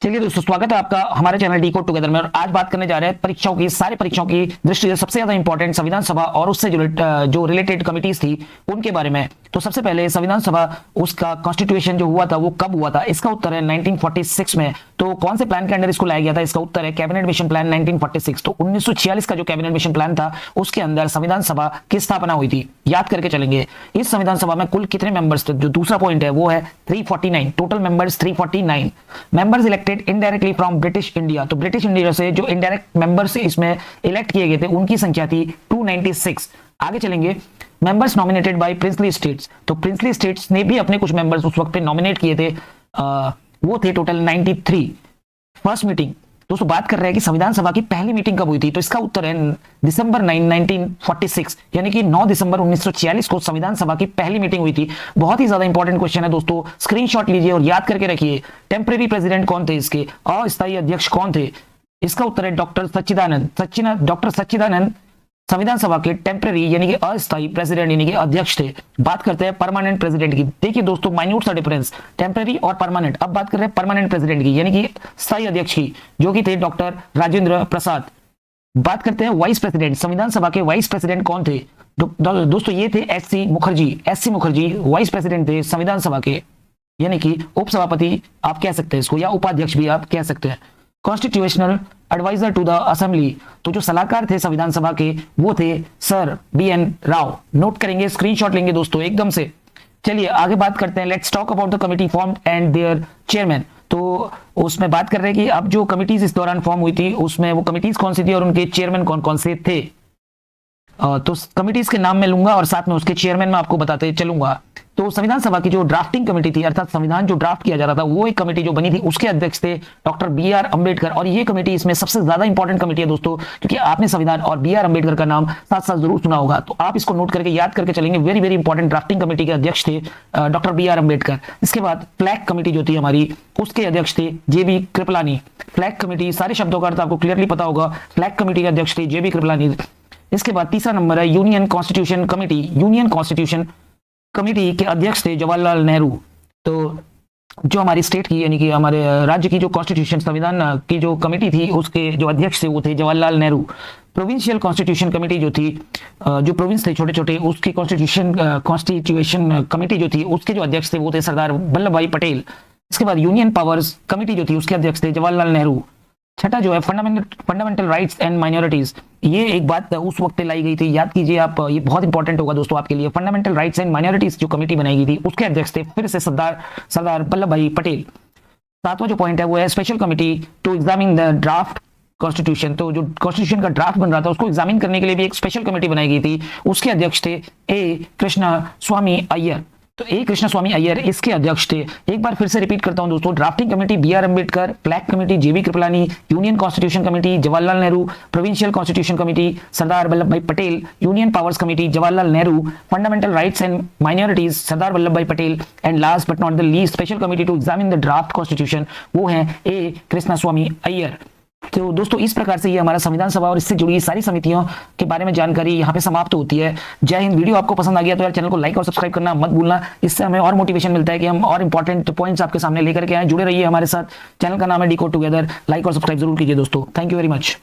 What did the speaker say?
चलिए दोस्तों, स्वागत है आपका हमारे चैनल डी कोड टुगेदर में। और आज बात करने जा रहे हैं परीक्षाओं की, सारी परीक्षाओं की दृष्टि से सबसे ज्यादा इंपॉर्टेंट संविधान सभा और उससे जो रिलेटेड कमिटीज थी उनके बारे में। तो सबसे पहले संविधान सभा, उसका कॉन्स्टिट्यूशन जो हुआ था वो कब हुआ था? इसका उत्तर है 1946 में। तो कौन से प्लान के अंडर इसको लाया गया था? इसका उत्तर है कैबिनेट मिशन प्लान 1946। तो 1946 का जो कैबिनेट मिशन प्लान था उसके अंदर संविधान सभा की स्थापना हुई थी। याद करके चलेंगे। इस संविधान सभा में कुल कितने मेंबर्स थे? जो दूसरा पॉइंट है वो है 349। Total members 349 members elected indirectly from British India. तो ब्रिटिश इंडिया से जो इनडायरेक्ट मेंबर्स इसमें इलेक्ट किए गए थे उनकी संख्या थी 296। आगे चलेंगे। Members nominated by princely states. तो प्रिंसली स्टेट्स ने भी अपने कुछ मेंबर्स उस वक्त पे नॉमिनेट किए थे। वो थे टोटल 93। फर्स्ट मीटिंग, दोस्तों बात कर रहे हैं कि संविधान सभा की पहली मीटिंग कब हुई थी? तो इसका उत्तर है दिसंबर 9 1946, यानी कि 9 दिसंबर 1946 को संविधान सभा की पहली मीटिंग हुई थी। बहुत ही ज्यादा इंपॉर्टेंट क्वेश्चन है दोस्तों, स्क्रीनशॉट लीजिए और याद करके रखिए। टेम्परेरी प्रेसिडेंट कौन थे इसके? अस्थायी अध्यक्ष कौन थे? इसका उत्तर है डॉक्टर सच्चिदानंद संविधान सभा के टेम्पररी यानी कि अस्थायी प्रेसिडेंट यानी कि अध्यक्ष थे। बात करते हैं परमानेंट प्रेसिडेंट की। देखिए दोस्तों, माइन्यूट सा डिफरेंस, टेम्पररी और परमानेंट। अब बात कर रहे हैं परमानेंट प्रेसिडेंट की यानी कि स्थायी अध्यक्ष की, जो कि थे डॉक्टर राजेंद्र प्रसाद। बात करते हैं वाइस प्रेसिडेंट। संविधान सभा के वाइस प्रेसिडेंट कौन थे? दोस्तों ये थे एससी मुखर्जी वाइस प्रेसिडेंट थे संविधान सभा के, यानी कि उपसभापति आप कह सकते हैं इसको, या उपाध्यक्ष भी आप कह सकते हैं। Constitutional adviser to the assembly, तो जो सलाहकार थे संविधान सभा के वो थे सर BN राव। नोट करेंगे, स्क्रीनशॉट लेंगे दोस्तों एकदम से। चलिए आगे बात करते हैं। Let's talk about the committee formed and their chairman. तो उसमें बात कर रहे हैं कि अब जो कमिटीज इस दौरान फॉर्म हुई थी उसमें वो कमिटीज कौन सी थी और उनके चेयरमैन कौन कौन से थे। तो कमिटीज के नाम मैं लूंगा और साथ में उसके चेयरमैन मैं आपको बताते चलूंगा। तो संविधान सभा की जो ड्राफ्टिंग कमेटी थी, अर्थात संविधान जो ड्राफ्ट किया जा रहा था, वो एक कमेटी जो बनी थी उसके अध्यक्ष थे डॉक्टर BR अम्बेडकर। और ये कमेटी इसमें सबसे ज्यादा इंपॉर्टेंट कमेटी है दोस्तों, क्योंकि आपने संविधान और BR अम्बेडकर का नाम साथ साथ जरूर सुना होगा। तो आप इसको नोट करके याद करके चलेंगे। Very very important. Drafting committee के अध्यक्ष थे डॉक्टर BR अम्बेडकर। इसके बाद फ्लैग कमेटी जो थी हमारी, उसके अध्यक्ष थे JB कृपलानी। फ्लैग कमेटी, सारे शब्दों का अर्थ आपको क्लियरली पता होगा। फ्लैग कमेटी के अध्यक्ष थे JB कृपलानी। इसके बाद तीसरा नंबर है union constitution committee. Union constitution committee के अध्यक्ष थे जवाहरलाल नेहरू। तो जो हमारी स्टेट की यानी कि हमारे राज्य की जो कॉन्स्टिट्यूशन संविधान की जो कमेटी थी उसके जो अध्यक्ष थे वो थे Jawaharlal Nehru. Provincial constitution committee जो थी, जो प्रोविंस थे छोटे छोटे, उसकी कॉन्स्टिट्यूशन कमेटी जो थी उसके जो अध्यक्ष थे वो थे सरदार वल्लभ भाई पटेल। इसके बाद यूनियन पावर्स कमेटी जो थी उसके अध्यक्ष थे जवाहरलाल नेहरू। छठा जो है फंडामेंटल राइट्स एंड माइनॉरिटीज, ये एक बात उस वक्त लाई गई थी, याद कीजिए आप, ये बहुत इंपॉर्टेंट होगा दोस्तों आपके लिए। फंडामेंटल राइट्स एंड माइनॉरिटीज जो कमेटी बनाई गई थी उसके अध्यक्ष थे फिर से सरदार वल्लभ भाई पटेल। सातवां जो पॉइंट है वो है special committee to examine the draft constitution. तो जो कॉन्स्टिट्यूशन का ड्राफ्ट बन रहा था उसको एग्जामिन करने के लिए भी एक स्पेशल कमेटी बनाई गई थी। उसके अध्यक्ष थे A कृष्णा स्वामी अय्यर। तो A कृष्णा स्वामी अय्यर इसके अध्यक्ष थे। एक बार फिर से रिपीट करता हूं दोस्तों, drafting committee BR Ambedkar, flag committee JB Kripalani, union constitution committee Jawaharlal Nehru, provincial constitution committee Sardar Vallabhbhai Patel, union powers committee Jawaharlal Nehru, fundamental rights and minorities Sardar Vallabhbhai Patel, and last but not the least special committee to examine the draft constitution, वो है A Krishna स्वामी अय्यर। तो दोस्तों इस प्रकार से ये हमारा संविधान सभा और इससे जुड़ी सारी समितियों के बारे में जानकारी यहाँ पे समाप्त होती है। जय हिंद। वीडियो आपको पसंद आ गया तो यार चैनल को लाइक और सब्सक्राइब करना मत भूलना। इससे हमें और मोटिवेशन मिलता है कि हम और इंपॉर्टेंट पॉइंट्स आपके सामने लेकर के आए। जुड़े रहिए हमारे साथ। चैनल का नाम है डी कोड टुगेदर। लाइक और सब्सक्राइब जरूर कीजिए दोस्तों। Thank you very much.